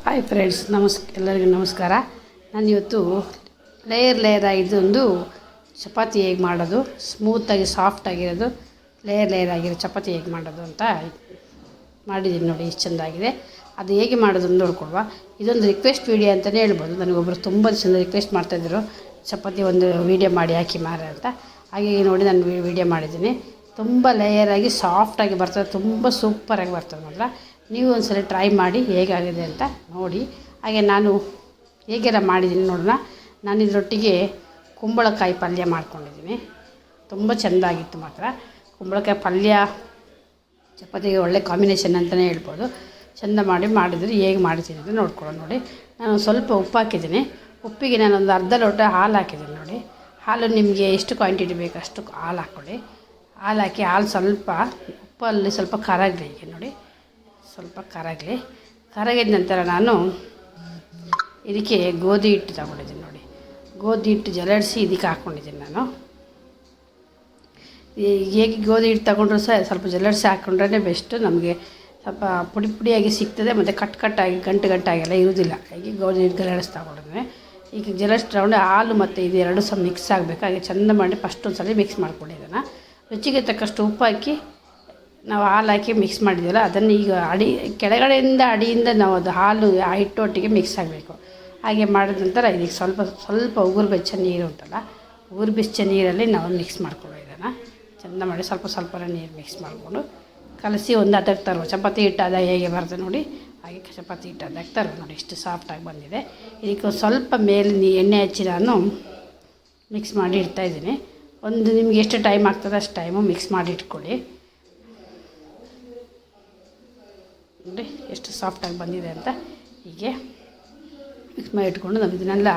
Hi friends, ಎಲ್ಲರಿಗೂ ನಮಸ್ಕಾರ. ನಾನಿವತ್ತು ಲೇಯರ್ ಆಗಿದ್ದೊಂದು ಚಪಾತಿ ಹೇಗೆ ಮಾಡೋದು, ಸ್ಮೂತಾಗಿ ಸಾಫ್ಟಾಗಿರೋದು ಲೇಯರ್ ಆಗಿರೋ ಚಪಾತಿ ಹೇಗೆ ಮಾಡೋದು ಅಂತ ಮಾಡಿದ್ದೀನಿ. ನೋಡಿ ಎಷ್ಟು ಚೆಂದಾಗಿದೆ. ಅದು ಹೇಗೆ ಮಾಡೋದು ನೋಡ್ಕೊಳ್ವಾ. ಇದೊಂದು ರಿಕ್ವೆಸ್ಟ್ ವೀಡಿಯೋ ಅಂತಲೇ ಹೇಳ್ಬೋದು. ನನಗೊಬ್ಬರು ತುಂಬ ಚೆಂದ ರಿಕ್ವೆಸ್ಟ್ ಮಾಡ್ತಾಯಿದ್ರು, ಚಪಾತಿ ಒಂದು ವೀಡಿಯೋ ಮಾಡಿ ಹಾಕಿ ಮಾರೆ ಅಂತ. ಹಾಗೆ ನೋಡಿ ನಾನು ವೀಡಿಯೋ ಮಾಡಿದ್ದೀನಿ. ತುಂಬ ಲೇಯರಾಗಿ ಸಾಫ್ಟಾಗಿ ಬರ್ತದೆ, ತುಂಬ ಸೂಪರಾಗಿ ಬರ್ತದೆ. ಮಾತ್ರ ನೀವು ಒಂದ್ಸಲ ಟ್ರೈ ಮಾಡಿ ಹೇಗಾಗಿದೆ ಅಂತ ನೋಡಿ. ಹಾಗೆ ನಾನು ಹೇಗೆಲ್ಲ ಮಾಡಿದ್ದೀನಿ ನೋಡೋಣ. ನಾನು ಇದರೊಟ್ಟಿಗೆ ಕುಂಬಳಕಾಯಿ ಪಲ್ಯ ಮಾಡ್ಕೊಂಡಿದ್ದೀನಿ. ತುಂಬ ಚೆಂದಾಗಿತ್ತು. ಮಾತ್ರ ಕುಂಬಳಕಾಯಿ ಪಲ್ಯ ಚಪಾತಿಗೆ ಒಳ್ಳೆ ಕಾಂಬಿನೇಷನ್ ಅಂತಲೇ ಹೇಳ್ಬೋದು. ಚೆಂದ ಮಾಡಿದರೆ ಹೇಗೆ ಮಾಡ್ತೀನಿ ಅಂತ ನೋಡ್ಕೊಳ್ಳೋಣ. ನೋಡಿ, ನಾನು ಸ್ವಲ್ಪ ಉಪ್ಪು ಹಾಕಿದ್ದೀನಿ. ಉಪ್ಪಿಗೆ ನಾನೊಂದು ಅರ್ಧ ಲೋಟ ಹಾಲು ಹಾಕಿದ್ದೀನಿ. ನೋಡಿ, ಹಾಲು ನಿಮಗೆ ಎಷ್ಟು ಕ್ವಾಂಟಿಟಿ ಬೇಕು ಅಷ್ಟು ಹಾಲು ಹಾಕ್ಕೊಳ್ಳಿ. ಹಾಲು ಹಾಕಿ ಸ್ವಲ್ಪ ಉಪ್ಪಲ್ಲಿ ಸ್ವಲ್ಪ ಕರಗಲಿ. ಹೀಗೆ ನೋಡಿ, ಸ್ವಲ್ಪ ಕರಗಿದ ನಂತರ ನಾನು ಇದಕ್ಕೆ ಗೋಧಿ ಹಿಟ್ಟು ತಗೊಂಡಿದ್ದೀನಿ. ನೋಡಿ, ಗೋಧಿ ಹಿಟ್ಟು ಜಲಡಿಸಿ ಇದಕ್ಕೆ ಹಾಕ್ಕೊಂಡಿದ್ದೀನಿ ನಾನು. ಹೇಗೆ ಗೋಧಿ ಹಿಟ್ಟು ತಗೊಂಡ್ರು ಸಹ ಸ್ವಲ್ಪ ಜಲಡಿಸಿ ಹಾಕ್ಕೊಂಡ್ರೆ ಬೆಸ್ಟು. ನಮಗೆ ಸ್ವಲ್ಪ ಪುಡಿಯಾಗಿ ಸಿಗ್ತದೆ, ಮತ್ತು ಕಟ್ಟಾಗಿ ಗಂಟಾಗೆಲ್ಲ ಇರೋದಿಲ್ಲ. ಹಾಗೆ ಗೋಧಿ ಹಿಟ್ಟು ಜಲಡಿಸಿ ತಗೊಂಡಿದ್ದೀನಿ. ಈಗ ಜಲಡಿಸಿ ತಗೊಂಡು ಹಾಲು ಮತ್ತು ಇದು ಎರಡು ಸಹ ಮಿಕ್ಸ್ ಆಗಬೇಕು. ಹಾಗೆ ಚೆಂದ ಮಾಡಿ ಫಸ್ಟ್ ಒಂದು ಸಲ ಮಿಕ್ಸ್ ಮಾಡ್ಕೊಂಡು ಇದನ್ನು ರುಚಿಗೆ ತಕ್ಕಷ್ಟು ಉಪ್ಪು ಹಾಕಿ ನಾವು ಹಾಲು ಹಾಕಿ ಮಿಕ್ಸ್ ಮಾಡಿದ್ದೀವಲ್ಲ, ಅದನ್ನು ಈಗ ಕೆಳಗಡೆಯಿಂದ ಅಡಿಯಿಂದ ನಾವು ಅದು ಹಾಲು ಆ ಹಿಟ್ಟೊಟ್ಟಿಗೆ ಮಿಕ್ಸ್ ಆಗಬೇಕು. ಹಾಗೆ ಮಾಡಿದ ನಂತರ ಇದಕ್ಕೆ ಸ್ವಲ್ಪ ಉಗುರು ಬೆಚ್ಚ ನೀರು ಉಂಟಲ್ಲ, ಉಗುರು ಬೆಚ್ಚ ನೀರಲ್ಲಿ ನಾವು ಮಿಕ್ಸ್ ಮಾಡ್ಕೊಳ್ಳೋ. ಇದನ್ನು ಚೆಂದ ಮಾಡಿ ಸ್ವಲ್ಪ ನೀರು ಮಿಕ್ಸ್ ಮಾಡಿಕೊಂಡು ಕಲಸಿ ಒಂದು ಅದಕ್ಕೆ ತರುವ. ಚಪಾತಿ ಹಿಟ್ಟಾದ ಹೇಗೆ ಬರ್ತದೆ ನೋಡಿ, ಹಾಗೆ ಚಪಾತಿ ಹಿಟ್ಟಾದಾಗ ತರುವ. ನೋಡಿ, ಎಷ್ಟು ಸಾಫ್ಟಾಗಿ ಬಂದಿದೆ. ಇದಕ್ಕೆ ಸ್ವಲ್ಪ ಮೇಲೆ ಎಣ್ಣೆ ಹಚ್ಚಿ ನಾನು ಮಿಕ್ಸ್ ಮಾಡಿ ಇಡ್ತಾಯಿದ್ದೀನಿ. ನಿಮಗೆ ಎಷ್ಟು ಟೈಮ್ ಆಗ್ತದೆ ಅಷ್ಟು ಟೈಮು ಮಿಕ್ಸ್ ಮಾಡಿ ಇಟ್ಕೊಳ್ಳಿ. ನೋಡಿ ಎಷ್ಟು ಸಾಫ್ಟಾಗಿ ಬಂದಿದೆ ಅಂತ. ಹೀಗೆ ಮಿಕ್ಸ್ ಮಾಡಿ ಇಟ್ಕೊಂಡು ನಾವು ಇದನ್ನೆಲ್ಲ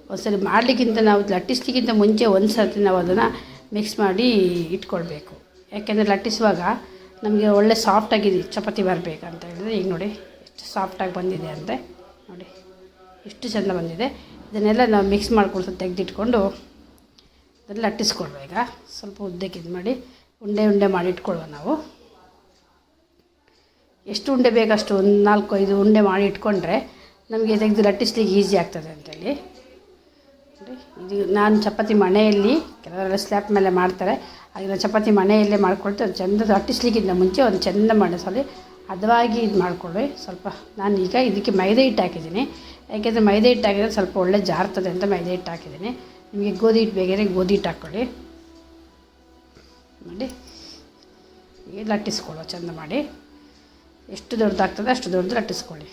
ಒಂದ್ಸರಿ ಮಾಡಲಿಕ್ಕಿಂತ ನಾವು ಲಟ್ಟಿಸ್ಲಿಕ್ಕಿಂತ ಮುಂಚೆ ಒಂದು ಸರ್ತಿ ನಾವು ಅದನ್ನು ಮಿಕ್ಸ್ ಮಾಡಿ ಇಟ್ಕೊಳ್ಬೇಕು. ಯಾಕೆಂದರೆ ಲಟ್ಟಿಸುವಾಗ ನಮಗೆ ಒಳ್ಳೆ ಸಾಫ್ಟಾಗಿದೆ ಚಪಾತಿ ಬರಬೇಕಂತ ಹೇಳಿದ್ರೆ. ಈಗ ನೋಡಿ ಎಷ್ಟು ಸಾಫ್ಟಾಗಿ ಬಂದಿದೆ ಅಂತೆ. ನೋಡಿ ಎಷ್ಟು ಚೆಂದ ಬಂದಿದೆ. ಇದನ್ನೆಲ್ಲ ನಾವು ಮಿಕ್ಸ್ ಮಾಡ್ಕೊಂಡು ತೆಗೆದಿಟ್ಕೊಂಡು ಅದನ್ನು ಲಟ್ಟಿಸ್ಕೊಳ್ವ. ಈಗ ಸ್ವಲ್ಪ ಉದ್ದಕ್ಕೆ ಇದು ಮಾಡಿ ಉಂಡೆ ಮಾಡಿ ಇಟ್ಕೊಳ್ವ. ನಾವು ಎಷ್ಟು ಉಂಡೆ ಬೇಕಷ್ಟು ಒಂದು 4-5 ಉಂಡೆ ಮಾಡಿ ಇಟ್ಕೊಂಡ್ರೆ ನಮಗೆ ತೆಗೆದು ಲಟ್ಟಿಸ್ಲಿಕ್ಕೆ ಈಸಿ ಆಗ್ತದೆ ಅಂತೇಳಿ. ನೋಡಿ, ಇದು ನಾನು ಚಪಾತಿ ಮನೆಯಲ್ಲಿ ಕೆಲವರೆಲ್ಲ ಸ್ಲ್ಯಾಪ್ ಮೇಲೆ ಮಾಡ್ತಾರೆ. ಹಾಗೆ ನಾನು ಚಪಾತಿ ಮನೆಯಲ್ಲೇ ಮಾಡ್ಕೊಳ್ತೆ. ಅದು ಚೆಂದ ಲಟ್ಟಿಸ್ಲಿಕ್ಕಿಂತ ಮುಂಚೆ ಒಂದು ಚೆಂದ ಮಾಡಿಸಲಿ ಹದವಾಗಿ ಇದು ಮಾಡ್ಕೊಳ್ಳಿ. ಸ್ವಲ್ಪ ನಾನು ಈಗ ಇದಕ್ಕೆ ಮೈದಾ ಹಿಟ್ಟು ಹಾಕಿದ್ದೀನಿ. ಯಾಕೆಂದರೆ ಮೈದಾ ಹಿಟ್ಟು ಹಾಕಿದರೆ ಸ್ವಲ್ಪ ಒಳ್ಳೆ ಜಾರ್ತದೆ ಅಂತ ಮೈದಾ ಹಿಟ್ಟು ಹಾಕಿದ್ದೀನಿ. ನಿಮಗೆ ಗೋಧಿ ಹಿಟ್ಟು ಬೇಕಾದರೆ ಗೋಧಿ ಹಿಟ್ಟು ಹಾಕ್ಕೊಳ್ಳಿ. ನೋಡಿ, ಈಗ ಲಟ್ಟಿಸ್ಕೊಳ್ಳೋ ಚೆಂದ ಮಾಡಿ. ಎಷ್ಟು ದೊಡ್ಡದಾಗ್ತದೆ ಅಷ್ಟು ದೊಡ್ಡದು ಲಟ್ಟಿಸ್ಕೊಳ್ಳಿ.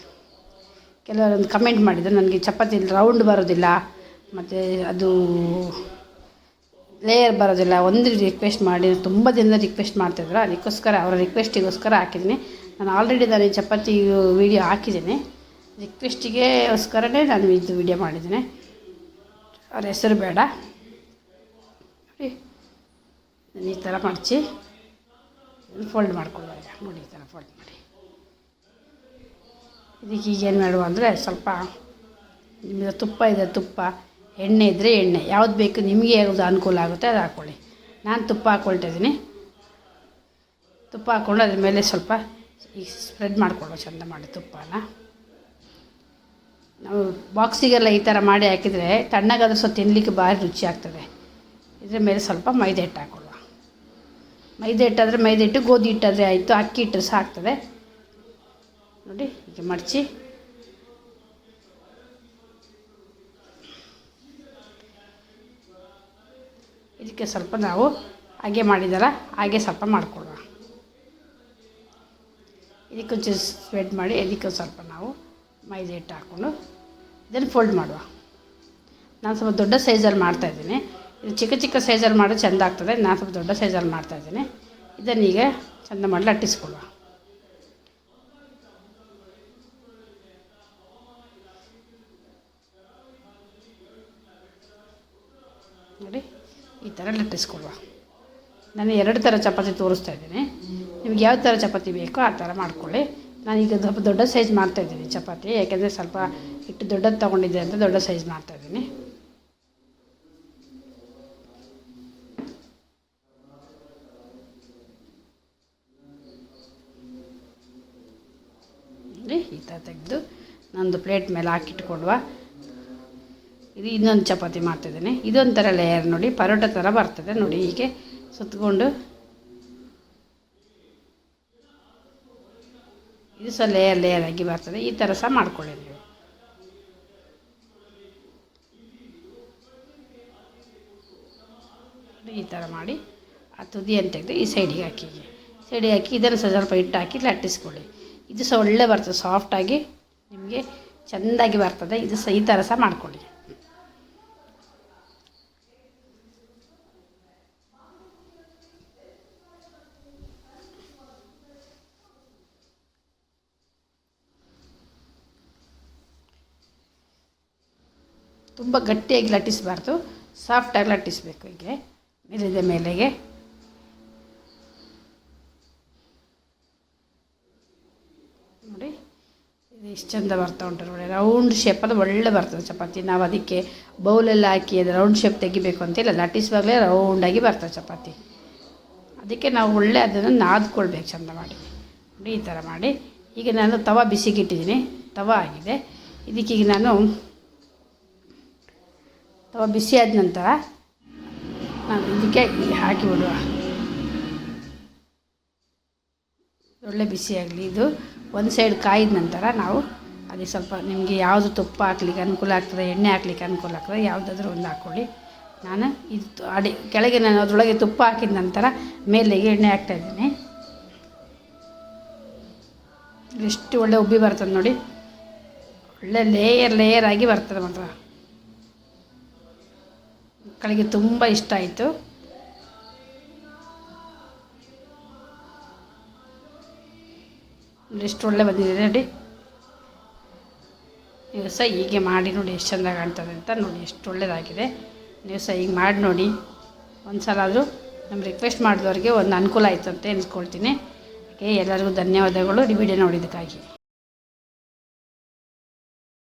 ಕೆಲವರೊಂದು ಕಮೆಂಟ್ ಮಾಡಿದ್ರು, ನನಗೆ ಚಪಾತಿ ರೌಂಡ್ ಬರೋದಿಲ್ಲ ಮತ್ತು ಅದು ಲೇಯರ್ ಬರೋದಿಲ್ಲ. ಒಂದು ರಿಕ್ವೆಸ್ಟ್ ಮಾಡಿ ತುಂಬ ಜನ ರಿಕ್ವೆಸ್ಟ್ ಮಾಡ್ತಾಯಿದ್ರು. ಅದಕ್ಕೋಸ್ಕರ ಅವರ ರಿಕ್ವೆಸ್ಟಿಗೋಸ್ಕರ ಹಾಕಿದ್ದೀನಿ. ನಾನು ಆಲ್ರೆಡಿ ಈ ಚಪಾತಿ ವೀಡಿಯೋ ಹಾಕಿದ್ದೀನಿ. ರಿಕ್ವೆಸ್ಟಿಗೋಸ್ಕರನೇ ನಾನು ಇದು ವೀಡಿಯೋ ಮಾಡಿದ್ದೀನಿ. ಅವ್ರ ಹೆಸರು ಬೇಡ. ನೋಡಿ, ನಾನು ಈ ಥರ ಮಡಚಿ ಫೋಲ್ಡ್ ಮಾಡ್ಕೊಳ್ಳುವಾಗ ನೋಡಿ, ಈ ಥರ ಫೋಲ್ಡ್ ಮಾಡಿ. ಇದಕ್ಕೆ ಈಗೇನು ಮಾಡುವ ಅಂದರೆ ಸ್ವಲ್ಪ ನಿಮಗೆ ತುಪ್ಪ ಇದೆ ತುಪ್ಪ, ಎಣ್ಣೆ ಇದ್ದರೆ ಎಣ್ಣೆ, ಯಾವ್ದು ಬೇಕು ನಿಮಗೆ ಯಾವುದು ಅನುಕೂಲ ಆಗುತ್ತೆ ಅದು ಹಾಕ್ಕೊಳ್ಳಿ. ನಾನು ತುಪ್ಪ ಹಾಕ್ಕೊಳ್ತಾಯಿದ್ದೀನಿ. ತುಪ್ಪ ಹಾಕ್ಕೊಂಡು ಅದ್ರ ಮೇಲೆ ಸ್ವಲ್ಪ ಈಗ ಸ್ಪ್ರೆಡ್ ಮಾಡ್ಕೊಳ್ಳೋ ಚೆಂದ ಮಾಡಿ ತುಪ್ಪನ. ನಾವು ಬಾಕ್ಸಿಗೆಲ್ಲ ಈ ಥರ ಮಾಡಿ ಹಾಕಿದರೆ ತಣ್ಣಗಾದ್ರೂ ಸ್ವಲ್ಪ ತಿನ್ನಲಿಕ್ಕೆ ಭಾರಿ ರುಚಿ ಆಗ್ತದೆ. ಇದ್ರ ಮೇಲೆ ಸ್ವಲ್ಪ ಮೈದಾ ಹಿಟ್ಟು ಹಾಕ್ಕೊಳ್ಳುವ. ಮೈದಾ ಹಿಟ್ಟಾದರೆ ಮೈದಾ ಹಿಟ್ಟು, ಗೋಧಿ ಹಿಟ್ಟಾದರೆ ಆಯಿತು, ಅಕ್ಕಿ ಹಿಟ್ಟು ಸಹ ಆಗ್ತದೆ. ನೋಡಿ, ಹೀಗೆ ಮಡಚಿ ಇದಕ್ಕೆ ಸ್ವಲ್ಪ ನಾವು ಹಾಗೆ ಮಾಡಿದಾರ ಹಾಗೆ ಸ್ವಲ್ಪ ಮಾಡ್ಕೊಳ್ಳುವ. ಇದಕ್ಕೊಂಚೂರು ಸ್ಪ್ರೆಡ್ ಮಾಡಿ ಇದಕ್ಕೆ ಸ್ವಲ್ಪ ನಾವು ಮೈದಾ ಹಿಟ್ಟು ಹಾಕ್ಕೊಂಡು ಇದನ್ನು ಫೋಲ್ಡ್ ಮಾಡುವ. ನಾನು ಸ್ವಲ್ಪ ದೊಡ್ಡ ಸೈಜಲ್ಲಿ ಮಾಡ್ತಾಯಿದ್ದೀನಿ. ಇದು ಚಿಕ್ಕ ಸೈಜಲ್ಲಿ ಮಾಡೋದು ಚೆಂದ ಆಗ್ತದೆ. ನಾನು ಸ್ವಲ್ಪ ದೊಡ್ಡ ಸೈಜಲ್ಲಿ ಮಾಡ್ತಾಯಿದ್ದೀನಿ. ಇದನ್ನೀಗ ಚೆಂದ ಮಾಡಿ ಲಟ್ಟಿಸ್ಕೊಳ್ಳುವ. ನೋಡಿ, ಈ ಥರ ಲಟ್ಟಿಸ್ಕೊಳ್ಳುವ. ನಾನು 2 ಥರ ಚಪಾತಿ ತೋರಿಸ್ತಾ ಇದ್ದೀನಿ. ನಿಮ್ಗೆ ಯಾವ ಥರ ಚಪಾತಿ ಬೇಕೋ ಆ ಥರ ಮಾಡ್ಕೊಳ್ಳಿ. ನಾನೀಗ ಸ್ವಲ್ಪ ದೊಡ್ಡ ಸೈಜ್ ಮಾಡ್ತಾಯಿದ್ದೀನಿ ಚಪಾತಿ. ಯಾಕೆಂದರೆ ಸ್ವಲ್ಪ ಹಿಟ್ಟು ದೊಡ್ಡದು ತೊಗೊಂಡಿದ್ದೆ ಅಂತ ದೊಡ್ಡ ಸೈಜ್ ಮಾಡ್ತಾಯಿದ್ದೀನಿ. ನೋಡಿ, ಈ ಥರ ತೆಗೆದು ನಂದು ಪ್ಲೇಟ್ ಮೇಲೆ ಹಾಕಿಟ್ಕೊಡುವ. ಇದು ಇನ್ನೊಂದು ಚಪಾತಿ ಮಾಡ್ತಿದ್ದೇನೆ. ಇದೊಂಥರ ಲೇಯರ್ ನೋಡಿ, ಪರೋಟ ಥರ ಬರ್ತದೆ ನೋಡಿ. ಹೀಗೆ ಸುತ್ತಕೊಂಡು ಇದು ಸಹ ಲೇಯರ್ ಆಗಿ ಬರ್ತದೆ. ಈ ಥರ ಸಹ ಮಾಡ್ಕೊಳ್ಳಿ ನೀವು. ಈ ಥರ ಮಾಡಿ ಆ ತುದಿಯನ್ನು ತೆಗೆದು ಈ ಸೈಡಿಗೆ ಹಾಕಿ ಇದನ್ನು ಸಹ ಸ್ವಲ್ಪ ಹಿಟ್ಟು ಹಾಕಿ ಲಟ್ಟಿಸ್ಕೊಳ್ಳಿ. ಇದು ಸಹ ಒಳ್ಳೆ ಬರ್ತದೆ, ಸಾಫ್ಟಾಗಿ ನಿಮಗೆ ಚೆಂದಾಗಿ ಬರ್ತದೆ. ಇದು ಸಹ ಈ ಥರ ಸಹ ಮಾಡ್ಕೊಳ್ಳಿ. ತುಂಬ ಗಟ್ಟಿಯಾಗಿ ಲಟ್ಟಿಸಬಾರ್ದು, ಸಾಫ್ಟಾಗಿ ಲಟ್ಟಿಸಬೇಕು. ಹೀಗೆ ಮೇಲಿಂದ ಮೇಲೆಗೆ ನೋಡಿ. ಇದು ಎಷ್ಟು ಚೆಂದ ಬರ್ತಾ ಉಂಟು ನೋಡಿ. ರೌಂಡ್ ಶೇಪಲ್ಲಿ ಒಳ್ಳೆ ಬರ್ತದೆ ಚಪಾತಿ. ನಾವು ಅದಕ್ಕೆ ಬೌಲೆಲ್ಲ ಹಾಕಿ ಅದು ರೌಂಡ್ ಶೇಪ್ ತೆಗಿಬೇಕು ಅಂತಿಲ್ಲ, ಲಟ್ಟಿಸುವಾಗಲೇ ರೌಂಡಾಗಿ ಬರ್ತದೆ ಚಪಾತಿ. ಅದಕ್ಕೆ ನಾವು ಒಳ್ಳೆ ಅದನ್ನು ನಾದ್ಕೊಳ್ಬೇಕು ಚೆಂದ ಮಾಡಿ ನೋಡಿ. ಈ ಥರ ಮಾಡಿ. ಈಗ ನಾನು ತವಾ ಬಿಸಿಗಿಟ್ಟಿದ್ದೀನಿ, ತವಾ ಆಗಿದೆ. ಇದಕ್ಕೀಗ ನಾನು ತವಾ ಬಿಸಿ ಆದ ನಂತರ ನಾನು ಇದಕ್ಕೆ ಹಾಕಿಬಿಡುವ. ಒಳ್ಳೆ ಬಿಸಿಯಾಗಲಿ. ಇದು ಒಂದು ಸೈಡ್ ಕಾಯಿದ ನಂತರ ನಾವು ಅದಕ್ಕೆ ಸ್ವಲ್ಪ ನಿಮಗೆ ಯಾವುದು ತುಪ್ಪ ಹಾಕ್ಲಿಕ್ಕೆ ಅನುಕೂಲ ಆಗ್ತದೆ, ಎಣ್ಣೆ ಹಾಕ್ಲಿಕ್ಕೆ ಅನುಕೂಲ ಆಗ್ತದೆ, ಯಾವುದಾದ್ರೂ ಒಂದು ಹಾಕ್ಕೊಳ್ಳಿ. ನಾನು ಇದು ಕೆಳಗೆ ನಾನು ಅದರೊಳಗೆ ತುಪ್ಪ ಹಾಕಿದ ನಂತರ ಮೇಲೆಗೆ ಎಣ್ಣೆ ಹಾಕ್ತಾಯಿದ್ದೀನಿ. ಎಷ್ಟು ಒಳ್ಳೆ ಉಬ್ಬಿ ಬರ್ತದೆ ನೋಡಿ. ಒಳ್ಳೆ ಲೇಯರ್ ಆಗಿ ಬರ್ತದೆ ಮಾತ್ರ. ಮಕ್ಕಳಿಗೆ ತುಂಬ ಇಷ್ಟ ಆಯಿತು. ಎಷ್ಟು ಒಳ್ಳೆ ಬಂದಿದೆ ನೋಡಿ. ನೀವು ಸಹ ಹೀಗೆ ಮಾಡಿ ನೋಡಿ ಎಷ್ಟು ಚೆಂದ ಕಾಣ್ತದೆ ಅಂತ ನೋಡಿ. ಎಷ್ಟು ಒಳ್ಳೆಯದಾಗಿದೆ. ನೀವು ಸಹ ಹೀಗೆ ಮಾಡಿ ನೋಡಿ. ಒಂದು ಸಲ ಆದರೂ ನಮ್ಮ ರಿಕ್ವೆಸ್ಟ್ ಮಾಡಿದವ್ರಿಗೆ ಒಂದು ಅನುಕೂಲ ಆಯಿತು ಅಂತ ಎನಿಸ್ಕೊಳ್ತೀನಿ. ಎಲ್ಲರಿಗೂ ಧನ್ಯವಾದಗಳು ಈ ವಿಡಿಯೋ ನೋಡಿದ್ದಕ್ಕಾಗಿ.